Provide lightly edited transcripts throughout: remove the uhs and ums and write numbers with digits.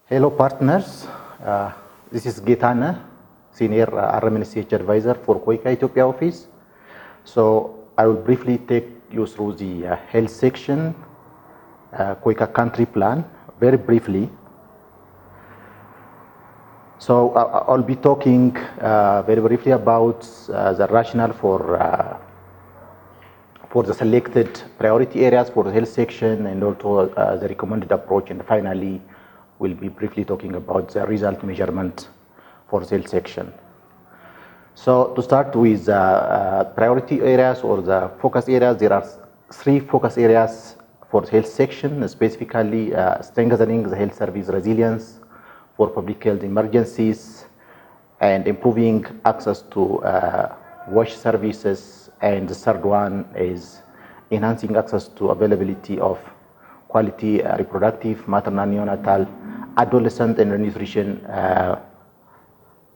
Hello partners, this is Getaneh, Senior RMNCH Advisor for KOICA Ethiopia office. So I will briefly take you through the health section, KOICA country plan, very briefly. So I'll be talking very briefly about the rationale for the selected priority areas for the health section and also the recommended approach, and finally we'll be briefly talking about the result measurement for the health section. So to start with priority areas or the focus areas, there are 3 focus areas for the health section, specifically strengthening the health service resilience for public health emergencies and improving access to WASH services, and the third one is enhancing access to availability of quality reproductive, maternal, neonatal, adolescent and nutrition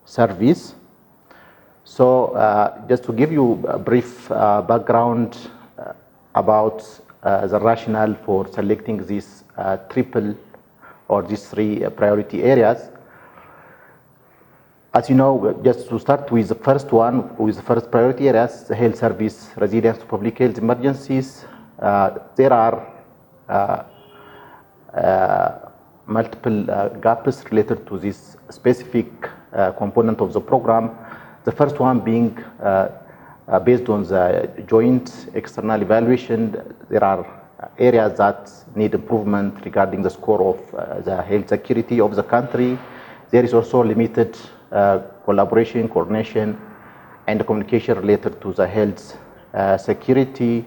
service. So just to give you a brief background about the rationale for selecting these these 3 priority areas. As you know, just to start with the first one, with the first priority areas, the health service resilience to public health emergencies, there are multiple gaps related to this specific component of the program. The first one being based on the joint external evaluation, there are areas that need improvement regarding the score of the health security of the country. There is also limited collaboration, coordination, and communication related to the health security.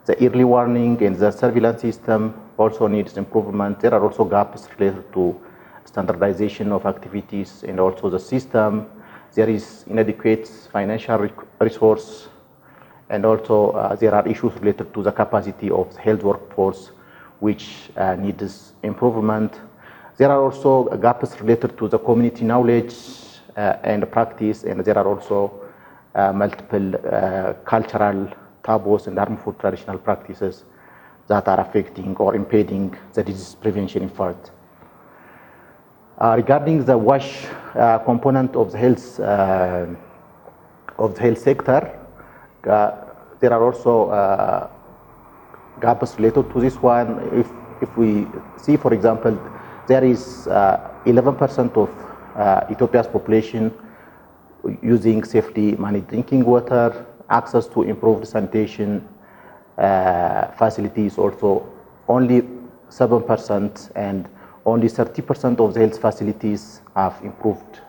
The early warning and the surveillance system also needs improvement. There are also gaps related to standardization of activities and also the system. There is inadequate financial resource, and also there are issues related to the capacity of the health workforce, which needs improvement. There are also gaps related to the community knowledge and practice, and there are also multiple cultural taboos and harmful traditional practices that are affecting or impeding the disease prevention effort. Regarding the WASH component of the health sector, there are also gaps related to this one. If we see, for example, there is 11% of Ethiopia's population using safety managed drinking water, access to improved sanitation facilities also only 7%, and only 30% of the health facilities have improved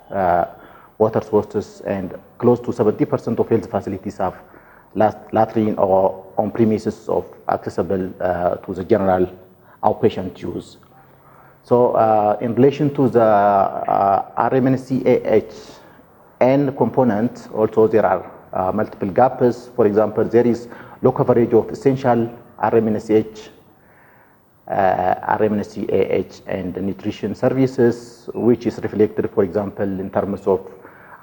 water sources, and close to 70% of health facilities have latrine or on premises of accessible to the general outpatient use. So in relation to the RMNCH N component, also there are multiple gaps. For example, there is low coverage of essential RMNCH, RMNCH and nutrition services, which is reflected, for example, in terms of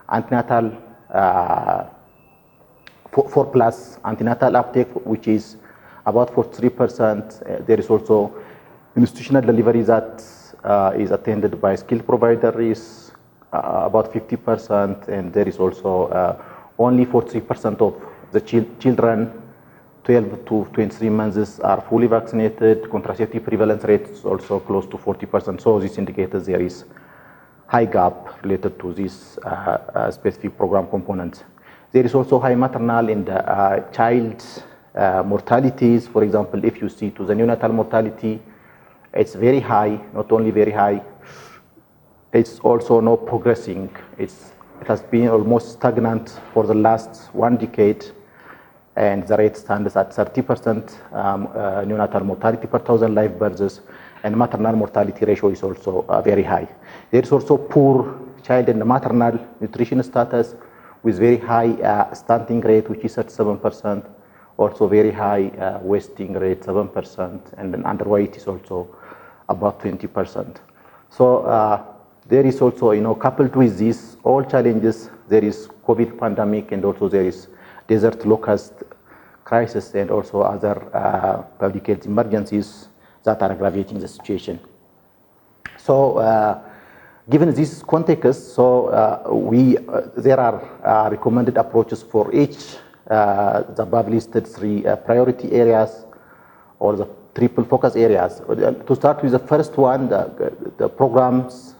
antenatal 4+ antenatal uptake, which is about 43%. There is also institutional delivery that is attended by skilled provider is about 50%, and there is also only 43% of the children 12 to 23 months are fully vaccinated. Contraceptive prevalence rate is also close to 40%. So this indicates there is high gap related to this specific program components. There is also high maternal and child mortalities. For example, if you see to the neonatal mortality, it's very high, not only very high, it's also not progressing. It has been almost stagnant for the last 1 decade, and the rate stands at 30% neonatal mortality per 1,000 live births, and maternal mortality ratio is also very high. There is also poor child and maternal nutrition status with very high stunting rate, which is at 7%, also very high wasting rate, 7%, and then underweight is also about 20%. So there is also, coupled with these all challenges, there is COVID pandemic, and also there is desert locust crisis, and also other public health emergencies that are aggravating the situation. So given this context, there are recommended approaches for each the above listed three priority areas or the triple focus areas. To start with the first one, the programs,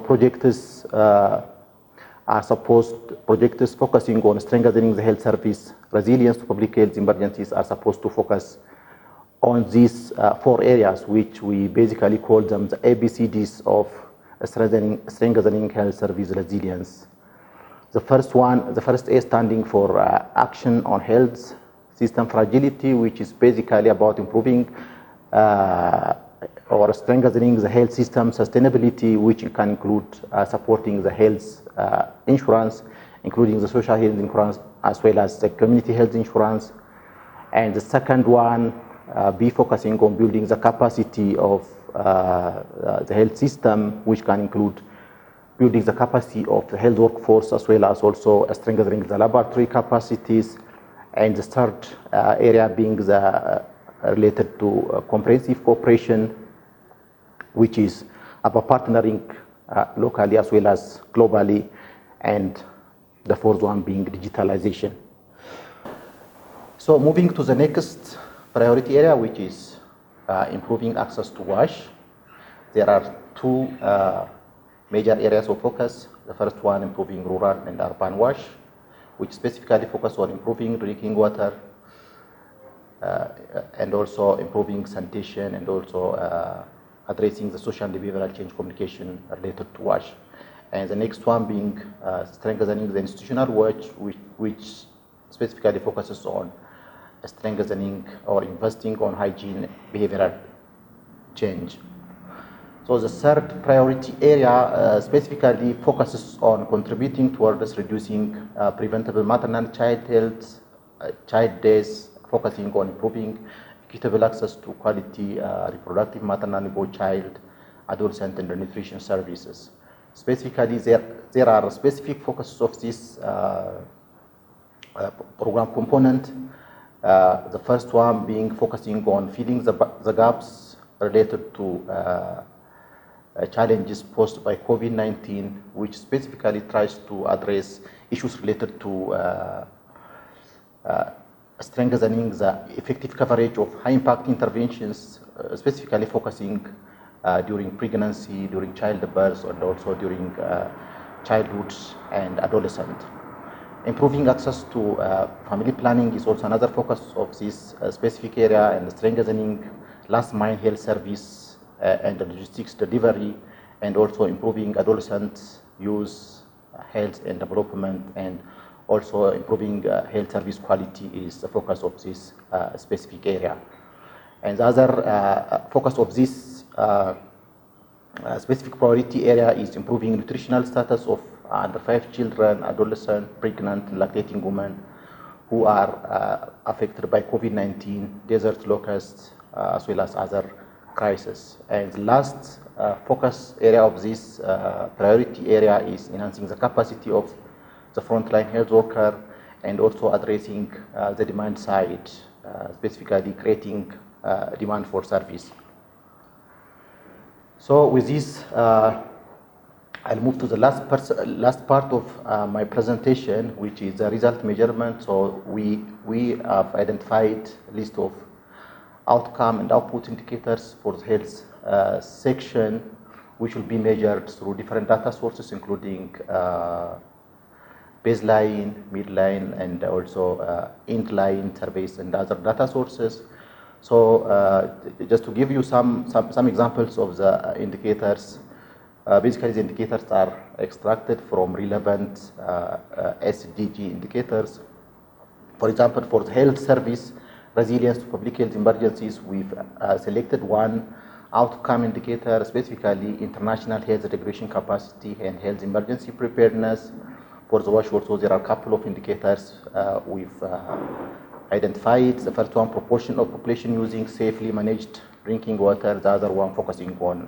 projects projects focusing on strengthening the health service resilience to public health emergencies are supposed to focus on these four areas, which we basically call them the ABCDs of strengthening health service resilience. The first A standing for action on health system fragility, which is basically about improving or strengthening the health system sustainability, which can include supporting the health insurance, including the social health insurance as well as the community health insurance. And the second one, be focusing on building the capacity of the health system, which can include building the capacity of the health workforce as well as also strengthening the laboratory capacities. And the third area being related to comprehensive cooperation, which is about partnering locally as well as globally, and the fourth one being digitalization. So moving to the next priority area, which is improving access to WASH. There are two major areas of focus. The first one, improving rural and urban WASH, which specifically focus on improving drinking water and also improving sanitation and also addressing the social and behavioral change communication related to WASH. And the next one being strengthening the institutional WASH, which specifically focuses on strengthening or investing on hygiene behavioral change. So the third priority area specifically focuses on contributing towards reducing preventable maternal child health, child deaths, focusing on improving equitable access to quality reproductive maternal, both child, adolescent, and nutrition services. Specifically, there are specific focuses of this program component. The first one being focusing on filling the gaps related to challenges posed by COVID-19, which specifically tries to address issues related to strengthening the effective coverage of high-impact interventions, specifically focusing during pregnancy, during childbirth, and also during childhood and adolescent. Improving access to family planning is also another focus of this specific area, and strengthening last-mile health service and the logistics delivery, and also improving adolescent youth health and development, and also improving health service quality is the focus of this specific area. And the other focus of this specific priority area is improving nutritional status of under 5 children, adolescent, pregnant, lactating women who are affected by COVID-19, desert locusts, as well as other crises. And the last focus area of this priority area is enhancing the capacity of the frontline health worker and also addressing the demand side, specifically creating demand for service. So with this, I'll move to the last part of my presentation, which is the result measurement. So we have identified a list of outcome and output indicators for the health section, which will be measured through different data sources, including baseline, midline, and also endline surveys and other data sources. So just to give you some examples of the indicators, basically the indicators are extracted from relevant SDG indicators. For example, for the health service resilience to public health emergencies, we've selected one outcome indicator, specifically international health regulation capacity and health emergency preparedness. For the WASH also, there are a couple of indicators we've identified. The first one, proportion of population using safely managed drinking water. The other one focusing on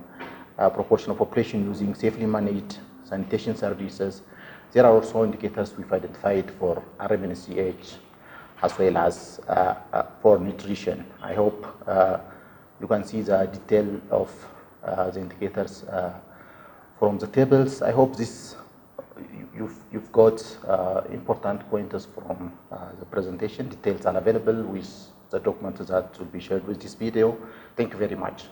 proportion of population using safely managed sanitation services. There are also indicators we've identified for RMNCH as well as for nutrition. I hope you can see the detail of the indicators from the tables. I hope this you've got important pointers from the presentation. Details are available with the document that will be shared with this video. Thank you very much.